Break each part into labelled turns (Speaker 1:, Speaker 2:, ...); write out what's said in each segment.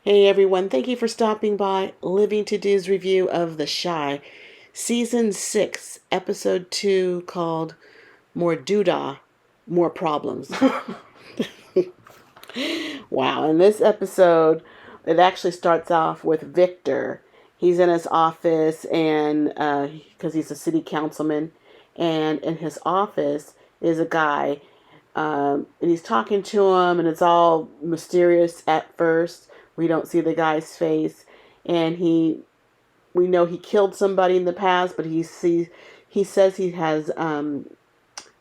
Speaker 1: Hey everyone, thank you for stopping by Living to Do's review of The Shy, Season 6, Episode 2, called More Doodah, More Problems. Wow, in this episode, it actually starts off with Victor. He's in his office, and because he's a city councilman, and in his office is a guy, and he's talking to him, and it's all mysterious at first. We don't see the guy's face, and we know he killed somebody in the past, but he says he has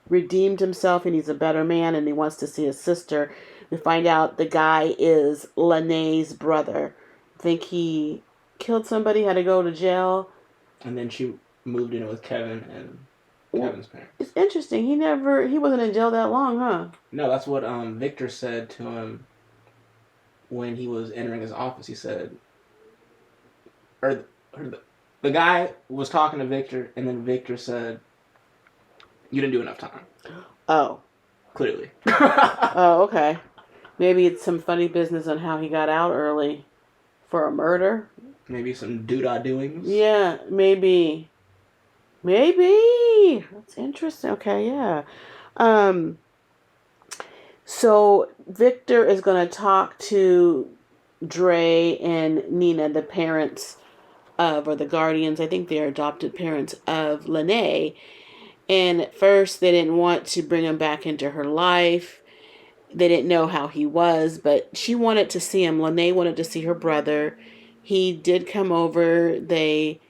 Speaker 1: redeemed himself and he's a better man and he wants to see his sister. We find out the guy is Lene's brother. I think he killed somebody, had to go to jail.
Speaker 2: And then she moved in with Kevin and Kevin's parents.
Speaker 1: It's interesting. He wasn't in jail that long, huh?
Speaker 2: No, that's what Victor said to him when he was entering his office. He said, the guy was talking to Victor, and then Victor said, "You didn't do enough time."
Speaker 1: Oh.
Speaker 2: Clearly.
Speaker 1: Oh, okay. Maybe it's some funny business on how he got out early for a murder.
Speaker 2: Maybe some doodah doings.
Speaker 1: Yeah, maybe. Maybe. That's interesting. Okay, yeah. So Victor is going to talk to Dre and Nina, the parents or the guardians. I think they're adopted parents of Lene. And at first, they didn't want to bring him back into her life. They didn't know how he was, but she wanted to see him. Lene wanted to see her brother. He did come over. They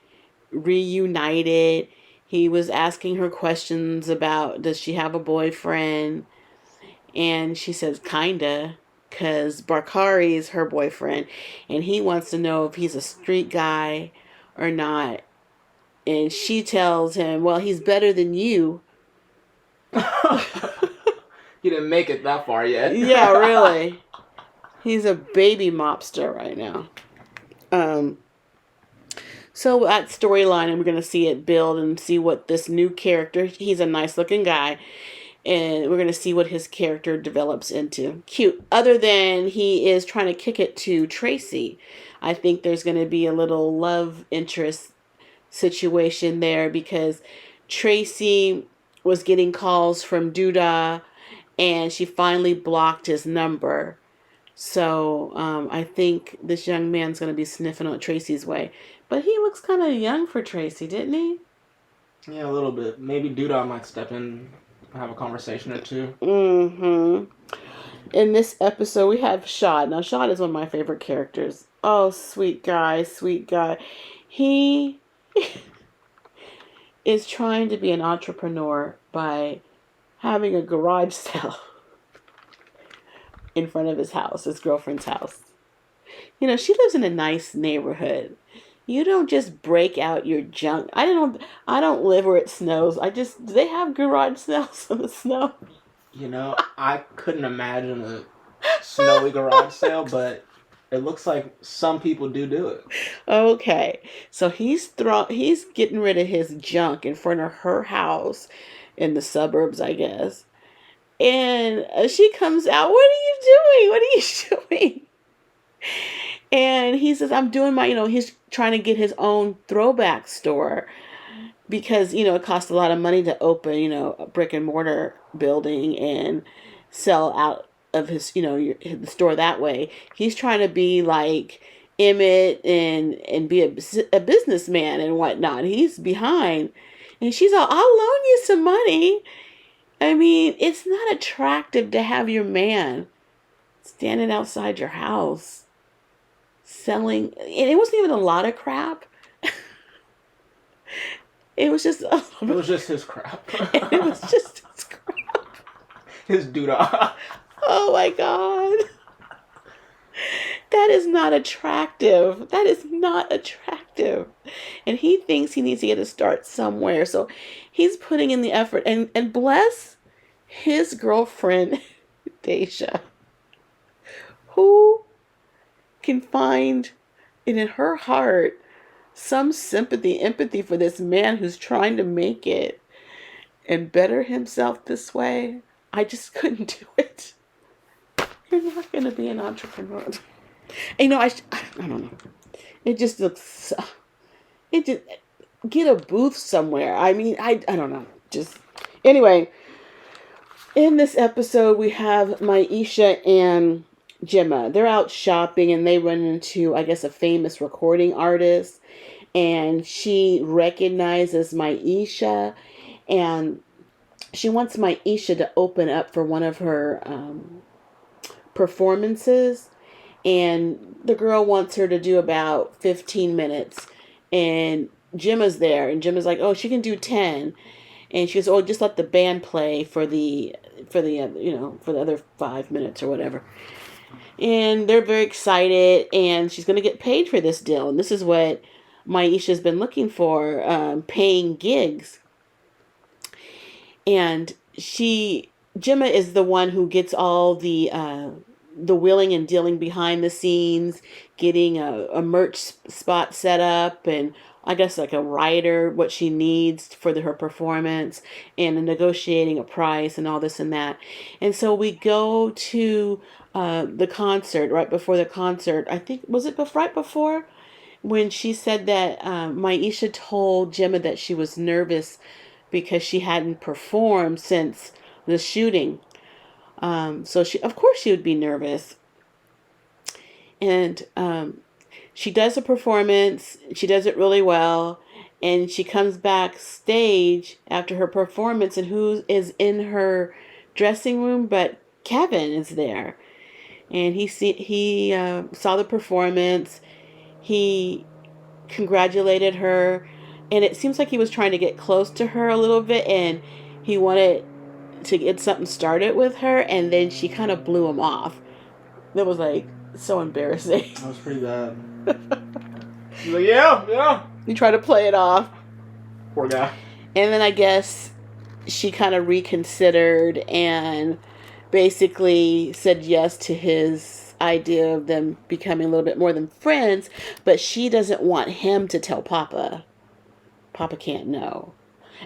Speaker 1: reunited. He was asking her questions about, does she have a boyfriend? And she says, kinda, because Barkari is her boyfriend. And he wants to know if he's a street guy or not. And she tells him, well, he's better than you.
Speaker 2: He didn't make it that far yet.
Speaker 1: Yeah, really. He's a baby mobster right now. So that storyline, and we're going to see it build and see what this new character, he's a nice looking guy, and we're going to see what his character develops into. Cute. Other than he is trying to kick it to Tracy. I think there's going to be a little love interest situation there because Tracy was getting calls from Duda and she finally blocked his number. So I think this young man's going to be sniffing on Tracy's way. But he looks kind of young for Tracy, didn't he?
Speaker 2: Yeah, a little bit. Maybe Doodah might step in and have a conversation or two.
Speaker 1: Mm-hmm. In this episode, we have Shad. Now, Shad is one of my favorite characters. Oh, sweet guy, sweet guy. He is trying to be an entrepreneur by having a garage sale in front of his house, his girlfriend's house. You know, she lives in a nice neighborhood. You don't just break out your junk. I don't live where it snows. Do they have garage sales in the snow?
Speaker 2: You know, I couldn't imagine a snowy garage sale, but it looks like some people do it.
Speaker 1: Okay. So he's getting rid of his junk in front of her house in the suburbs, I guess. And she comes out, "What are you doing? What are you doing?" And he says, "I'm doing he's trying to get his own throwback store because, it costs a lot of money to open, a brick and mortar building and sell out of his, the store that way. He's trying to be like Emmett and be a businessman and whatnot. He's behind." And she's all, "I'll loan you some money." I mean, it's not attractive to have your man standing outside your house selling, and it wasn't even a lot of crap. It was just
Speaker 2: his crap.
Speaker 1: It was just his crap.
Speaker 2: His doodah.
Speaker 1: Oh my God. That is not attractive. That is not attractive. And he thinks he needs to get a start somewhere. So he's putting in the effort. And bless his girlfriend, Deja, who can find it in her heart some sympathy, empathy for this man who's trying to make it and better himself this way. I just couldn't do it. You're not going to be an entrepreneur. I don't know. It just looks. It just get a booth somewhere. I mean, I don't know. Just anyway. In this episode, we have Maisha and Gemma. They're out shopping and they run into, I guess, a famous recording artist. And she recognizes Maisha and she wants Maisha to open up for one of her performances. And the girl wants her to do about 15 minutes. And Gemma's there. And Gemma's like, oh, she can do 10. And she goes, "Oh, just let the band play for the for the other 5 minutes or whatever." And they're very excited, and she's going to get paid for this deal. And this is what Maisha's been looking for, paying gigs. And Gemma is the one who gets all the wheeling and dealing behind the scenes, getting a merch spot set up, and I guess like a writer, what she needs for her performance, and negotiating a price and all this and that. And so we go to the concert. Right before the concert, I think, was it right before, when she said that Maisha told Gemma that she was nervous because she hadn't performed since the shooting. So of course she would be nervous. And she does a performance. She does it really well. And she comes backstage after her performance, and who is in her dressing room but Kevin is there. And he saw the performance. He congratulated her. And it seems like he was trying to get close to her a little bit, and he wanted to get something started with her, and then she kind of blew him off. That was like so embarrassing.
Speaker 2: That was pretty bad. He's like, yeah.
Speaker 1: You try to play it off.
Speaker 2: Poor guy.
Speaker 1: And then I guess she kind of reconsidered and basically said yes to his idea of them becoming a little bit more than friends, but she doesn't want him to tell Pappa. Pappa can't know.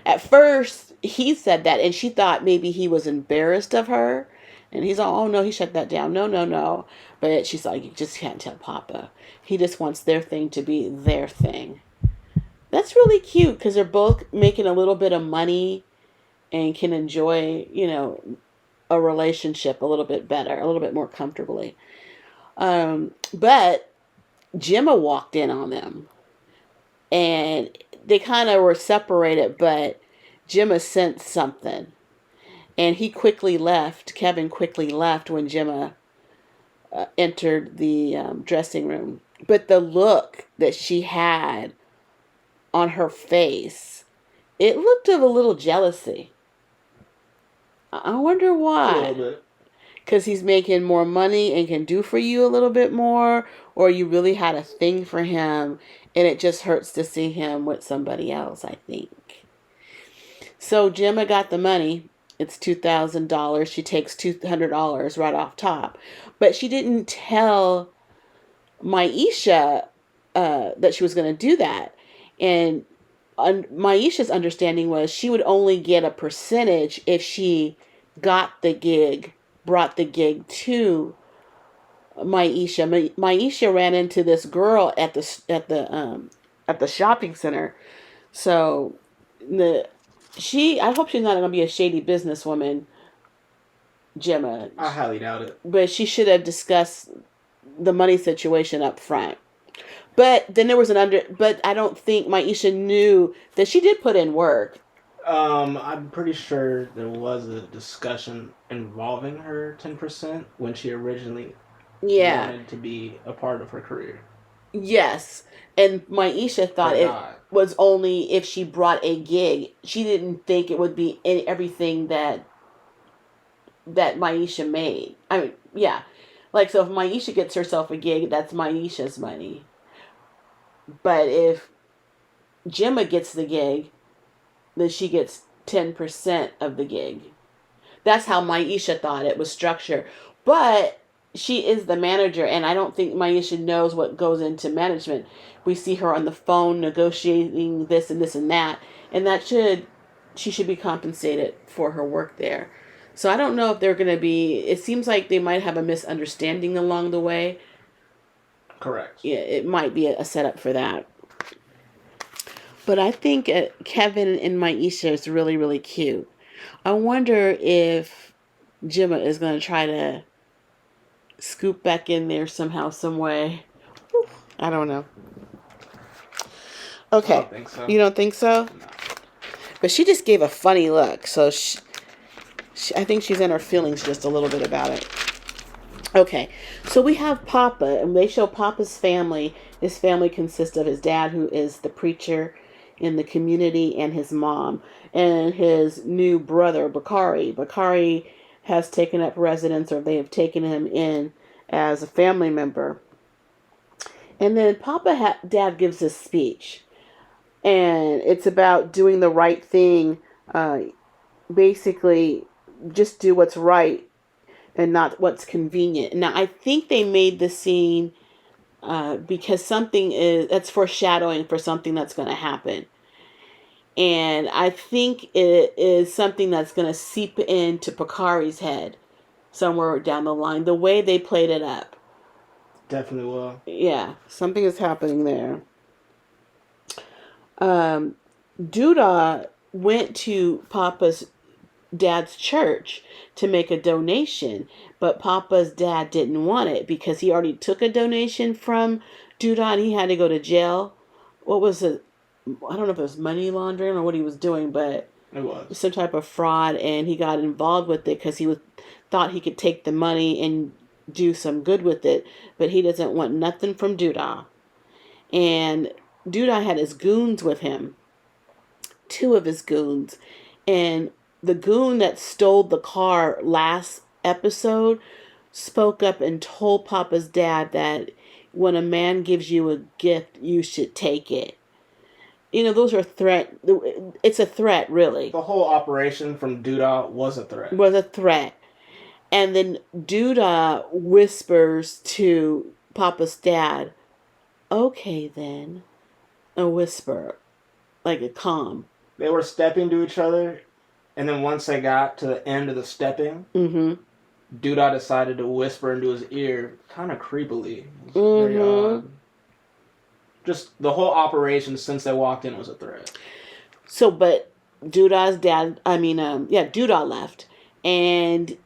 Speaker 1: At first, he said that, and she thought maybe he was embarrassed of her. And he's all, oh, no, he shut that down. No. But she's like, you just can't tell Pappa. He just wants their thing to be their thing. That's really cute because they're both making a little bit of money and can enjoy, a relationship a little bit better, a little bit more comfortably. But Gemma walked in on them. And they kind of were separated, but Gemma sensed something. And Kevin quickly left when Gemma entered the dressing room. But the look that she had on her face, it looked of a little jealousy. I wonder why.
Speaker 2: A little bit.
Speaker 1: Because he's making more money and can do for you a little bit more, or you really had a thing for him and it just hurts to see him with somebody else, I think. So Gemma got the money. It's $2,000. She takes $200 right off top. But she didn't tell Maisha that she was going to do that. And Maisha's understanding was she would only get a percentage if she got the gig, brought the gig to Maisha. Maisha ran into this girl at the shopping center. So I hope she's not going to be a shady businesswoman, Gemma.
Speaker 2: I highly doubt it.
Speaker 1: But she should have discussed the money situation up front. But then there was but I don't think Maisha knew that she did put in work.
Speaker 2: I'm pretty sure there was a discussion involving her 10% when she originally wanted to be a part of her career. Yes.
Speaker 1: And Maisha thought it was only if she brought a gig. She didn't think it would be everything that Maisha made. I mean, yeah. Like, so if Maisha gets herself a gig, that's Maisha's money. But if Gemma gets the gig, then she gets 10% of the gig. That's how Maisha thought it was structured. But she is the manager, and I don't think Maisha knows what goes into management. We see her on the phone negotiating this and this and that, and she should be compensated for her work there. So I don't know if they're going to be, it seems like they might have a misunderstanding along the way.
Speaker 2: Correct.
Speaker 1: Yeah, it might be a setup for that. But I think Kevin and Maisha is really, really cute. I wonder if Gemma is going to try to scoop back in there somehow, some way. I don't know. Okay.
Speaker 2: I don't think so.
Speaker 1: You don't think so?
Speaker 2: No.
Speaker 1: But she just gave a funny look, so I think she's in her feelings just a little bit about it. Okay, so we have Pappa, and they show Pappa's family. His family consists of his dad, who is the preacher in the community, and his mom, and his new brother, Bakari. Bakari has taken up residence, or they have taken him in as a family member. And then Dad gives this speech, and it's about doing the right thing. Basically, just do what's right and not what's convenient. Now, I think they made the scene because that's foreshadowing for something that's going to happen. And I think it is something that's going to seep into Bakari's head somewhere down the line, the way they played it up.
Speaker 2: Definitely will.
Speaker 1: Yeah, something is happening there. Duda went to Papa's dad's church to make a donation, but Papa's dad didn't want it because he already took a donation from Duda and he had to go to jail. What was it? I don't know if it was money laundering or what he was doing, but
Speaker 2: it was
Speaker 1: some type of fraud, and he got involved with it because thought he could take the money and do some good with it, but he doesn't want nothing from Duda. And Duda had his goons with him, 2 of his goons, and the goon that stole the car last episode spoke up and told Papa's dad that when a man gives you a gift, you should take it. You know, those are it's a threat, really.
Speaker 2: The whole operation from Duda was a threat.
Speaker 1: Was a threat. And then Duda whispers to Papa's dad, okay then. A whisper, like a calm.
Speaker 2: They were stepping to each other, and then once they got to the end of the stepping, Duda decided to whisper into his ear, kind of creepily. Very odd. Just the whole operation since they walked in was a threat.
Speaker 1: So, but Duda's dad, Duda left, and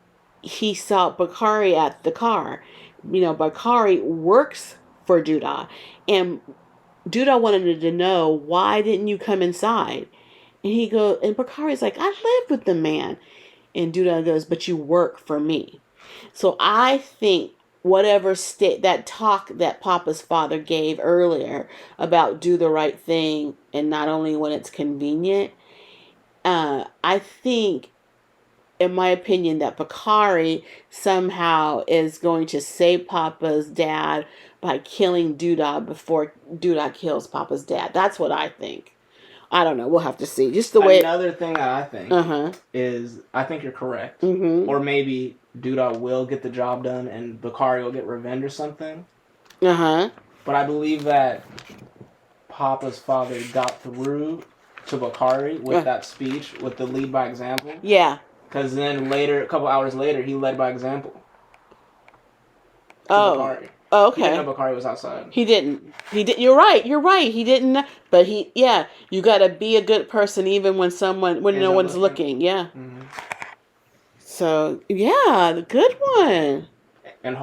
Speaker 1: he saw Bakari at the car. You know, Bakari works for Duda, and Duda wanted to know, why didn't you come inside? And Bakari's like, I live with the man. And Duda goes, but you work for me. So I think whatever that talk that Papa's father gave earlier about do the right thing and not only when it's convenient, I think, in my opinion, that Bakari somehow is going to save Papa's dad by killing Duda before Duda kills Papa's dad. That's what I think. I don't know. We'll have to see. Just the way.
Speaker 2: Another thing that I think is, I think you're correct. Or maybe Duda will get the job done and Bakari will get revenge or something. But I believe that Papa's father got through to Bakari with that speech, with the lead by example.
Speaker 1: Yeah.
Speaker 2: Because then later, a couple hours later, he led by example.
Speaker 1: Bakari.
Speaker 2: Oh, okay. He didn't know Bakari was outside.
Speaker 1: He didn't. You're right. He didn't. But you got to be a good person even when no one's looking. Yeah. So, yeah, good one.
Speaker 2: And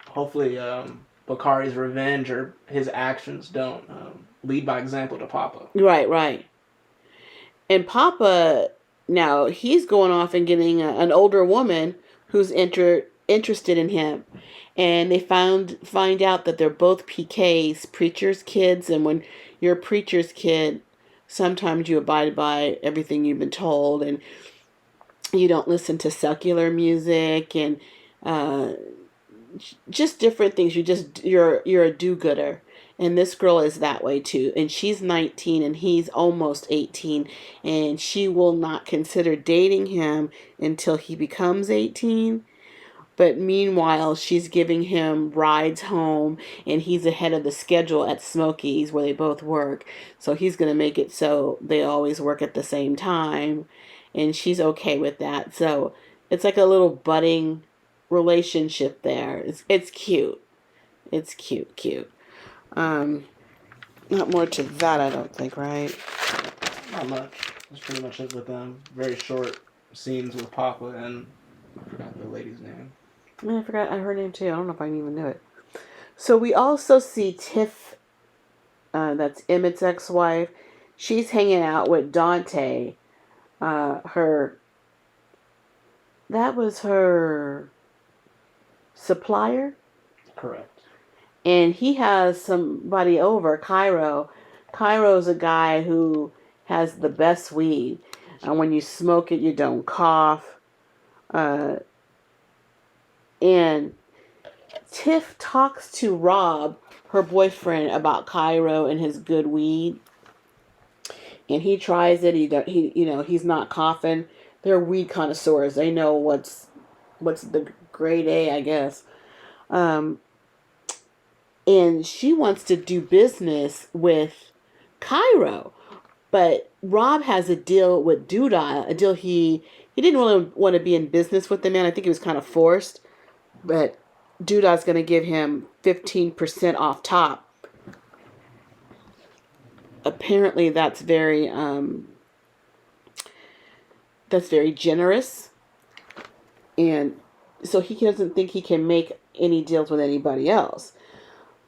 Speaker 2: hopefully Bakari's revenge or his actions don't lead by example to Pappa.
Speaker 1: Right. And Pappa, now, he's going off and getting an older woman who's interested in him. And they find out that they're both PKs, preacher's kids. And when you're a preacher's kid, sometimes you abide by everything you've been told. And you don't listen to secular music and just different things. You're a do-gooder. And this girl is that way too. And she's 19 and he's almost 18. And she will not consider dating him until he becomes 18. But meanwhile, she's giving him rides home, and he's ahead of the schedule at Smokey's where they both work. So he's going to make it so they always work at the same time, and she's okay with that. So it's like a little budding relationship there. It's cute. It's cute. Not more to that, I don't think, right?
Speaker 2: Not much. That's pretty much it with them. Very short scenes with Pappa and I forgot the lady's name.
Speaker 1: I forgot her name too. I don't know if I even knew it. So we also see Tiff, that's Emmett's ex-wife. She's hanging out with Dante. That was her supplier.
Speaker 2: Correct.
Speaker 1: And he has somebody over, Cairo. Cairo's a guy who has the best weed. When you smoke it, you don't cough. And Tiff talks to Rob, her boyfriend, about Cairo and his good weed. And he tries it. He's not coughing. They're weed connoisseurs. They know what's the grade A, I guess. And she wants to do business with Cairo. But Rob has a deal with Doodah, a deal he didn't really want to be in business with the man. I think it was kind of forced. But Doodah's going to give him 15% off top. Apparently that's very generous. And so he doesn't think he can make any deals with anybody else.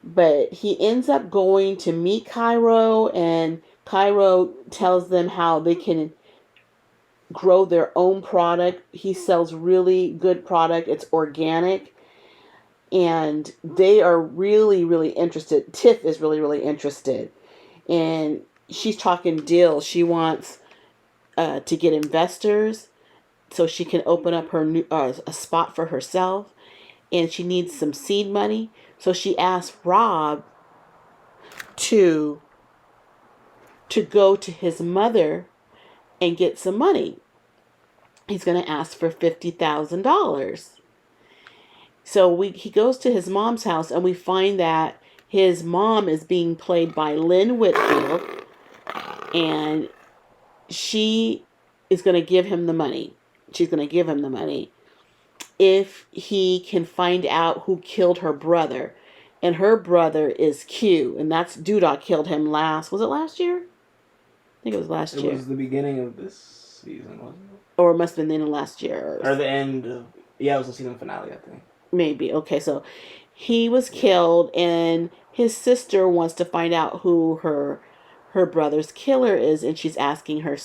Speaker 1: But he ends up going to meet Cairo, and Cairo tells them how they can grow their own product. He sells really good product. It's organic. And they are really, really interested. Tiff is really, really interested. And she's talking deals. She wants to get investors so she can open up her new a spot for herself. And she needs some seed money. So she asked Rob to go to his mother and get some money. He's going to ask for $50,000. So he goes to his mom's house, and we find that his mom is being played by Lynn Whitfield, and she is going to give him the money. She's going to give him the money if he can find out who killed her brother. And her brother is Q, and that's Doodah killed him was it last year? I think it was last year.
Speaker 2: It was the beginning of this season, wasn't it?
Speaker 1: Or it must have been the end of last year.
Speaker 2: Or the end of, it was the season finale, I think.
Speaker 1: Maybe. Okay, so he was killed, and his sister wants to find out who her brother's killer is, and she's asking her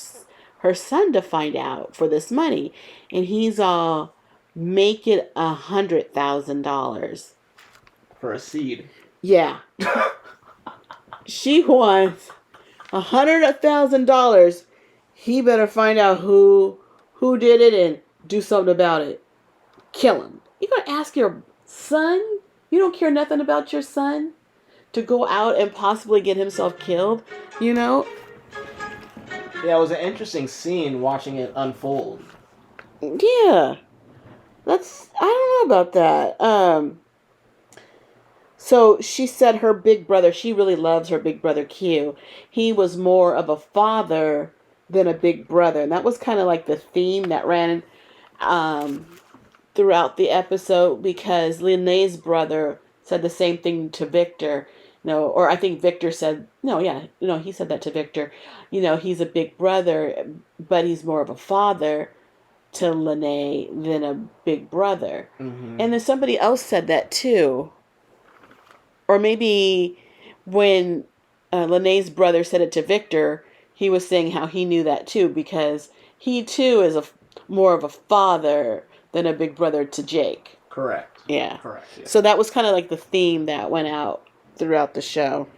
Speaker 1: son to find out for this money. And he's all, make it $100,000.
Speaker 2: For a seed.
Speaker 1: Yeah. She wants $100,000. He better find out who did it and do something about it. Kill him. You gonna ask your son? You don't care nothing about your son to go out and possibly get himself killed?
Speaker 2: Yeah, it was an interesting scene watching it unfold.
Speaker 1: Yeah. I don't know about that. So she said her big brother, she really loves her big brother Q. He was more of a father than a big brother. And that was kind of like the theme that ran throughout the episode, because Lene's brother said the same thing to Victor. Or I think Victor said, he said that to Victor. He's a big brother, but he's more of a father to Lene than a big brother.
Speaker 2: Mm-hmm.
Speaker 1: And then somebody else said that too. Or maybe when Lene's brother said it to Victor, he was saying how he knew that too, because he too is more of a father than a big brother to Jake.
Speaker 2: Correct.
Speaker 1: Yeah.
Speaker 2: Correct. Yeah.
Speaker 1: So that was kind of like the theme that went out throughout the show.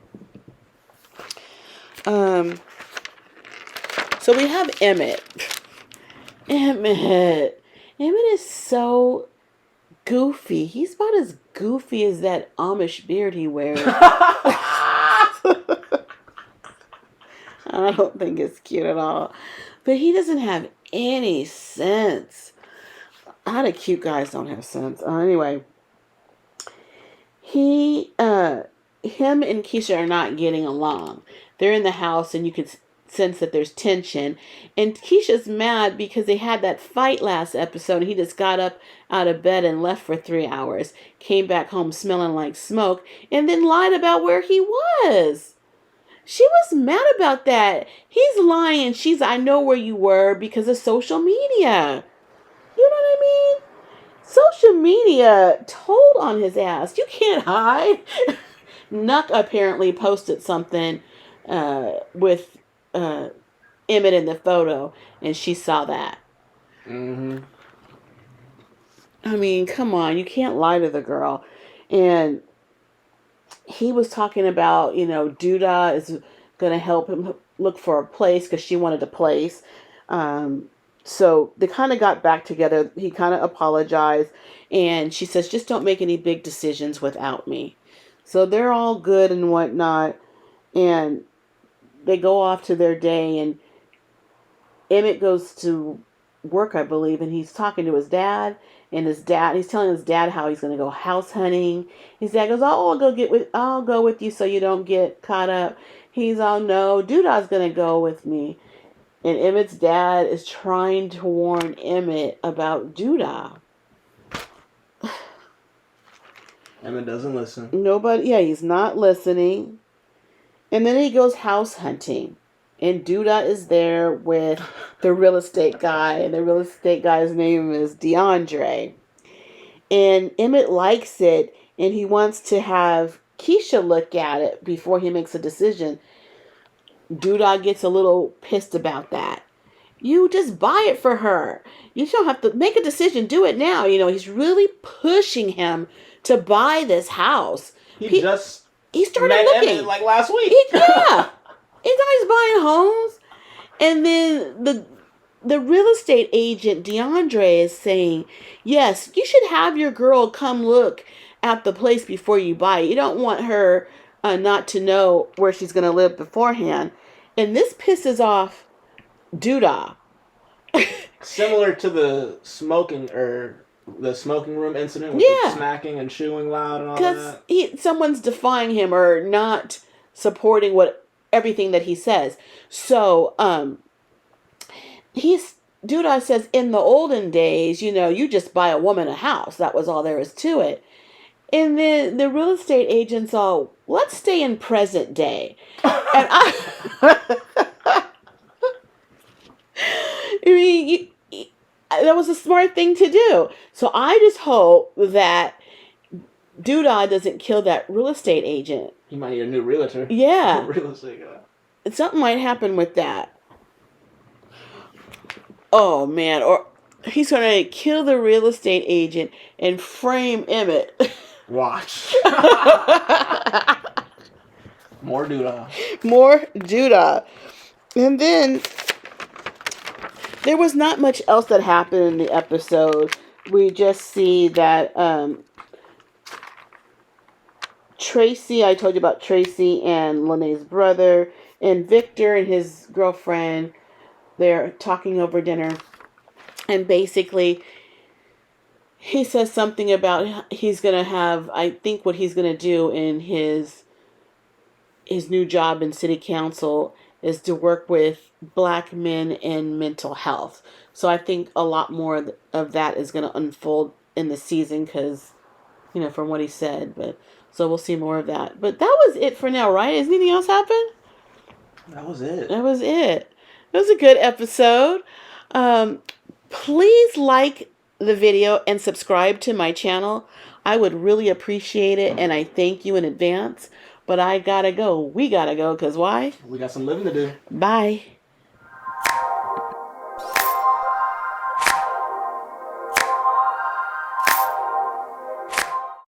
Speaker 1: So we have Emmett. Emmett is so goofy. He's about as goofy as that Amish beard he wears. I don't think it's cute at all. But he doesn't have any sense. A lot of cute guys don't have sense. Anyway, him and Keisha are not getting along. They're in the house, and you could sense that there's tension. And Keisha's mad because they had that fight last episode. And he just got up out of bed and left for 3 hours. Came back home smelling like smoke. And then lied about where he was. She was mad about that. He's lying. I know where you were because of social media. You know what I mean? Social media told on his ass. You can't hide. Nuck apparently posted something with Emmett in the photo, and she saw that.
Speaker 2: Mm-hmm.
Speaker 1: I mean, come on. You can't lie to the girl. And he was talking about, Duda is going to help him look for a place because she wanted a place. So they kind of got back together. He kind of apologized. And she says, just don't make any big decisions without me. So they're all good and whatnot. And they go off to their day. And Emmett goes to work, I believe. And he's talking to his dad. And he's telling his dad how he's going to go house hunting. His dad goes, "Oh, I'll go with you so you don't get caught up." He's all, "No, Duda's going to go with me." And Emmett's dad is trying to warn Emmett about Duda.
Speaker 2: Emmett doesn't listen.
Speaker 1: He's not listening. And then he goes house hunting. And Duda is there with the real estate guy. And the real estate guy's name is DeAndre. And Emmett likes it. And he wants to have Keisha look at it before he makes a decision. Duda gets a little pissed about that. You just buy it for her. You don't have to make a decision. Do it now. He's really pushing him to buy this house. He started looking
Speaker 2: Emmett like last week.
Speaker 1: He's always buying homes. And then the real estate agent, DeAndre, is saying, yes, you should have your girl come look at the place before you buy it. You don't want her not to know where she's going to live beforehand. And this pisses off Duda.
Speaker 2: Similar to the smoking room incident with the smacking and chewing loud and all that.
Speaker 1: Because someone's defying him or not supporting everything that he says. So, Duda says, in the olden days, you just buy a woman a house. That was all there is to it. And then the real estate agent's all, let's stay in present day. And that was a smart thing to do. So I just hope that Duda doesn't kill that real estate agent.
Speaker 2: He might need a new realtor.
Speaker 1: Yeah.
Speaker 2: Real estate guy.
Speaker 1: Something might happen with that. Oh, man. Or he's going to kill the real estate agent and frame Emmett.
Speaker 2: Watch. More Duda. And then there was not much else that happened in the episode. We just see that Tracy, I told you about Tracy and Lene's brother, and Victor and his girlfriend, they're talking over dinner. And basically, he says something about he's going to have, I think what he's going to do in his new job in city council is to work with black men in mental health. So I think a lot more of that is going to unfold in the season because, from what he said. So we'll see more of that. But that was it for now, right? Has anything else happened? That was it.
Speaker 1: It was a good episode. Please like the video and subscribe to my channel. I would really appreciate it, and I thank you in advance. But I gotta go. We gotta go, because why?
Speaker 2: We got some living to do.
Speaker 1: Bye.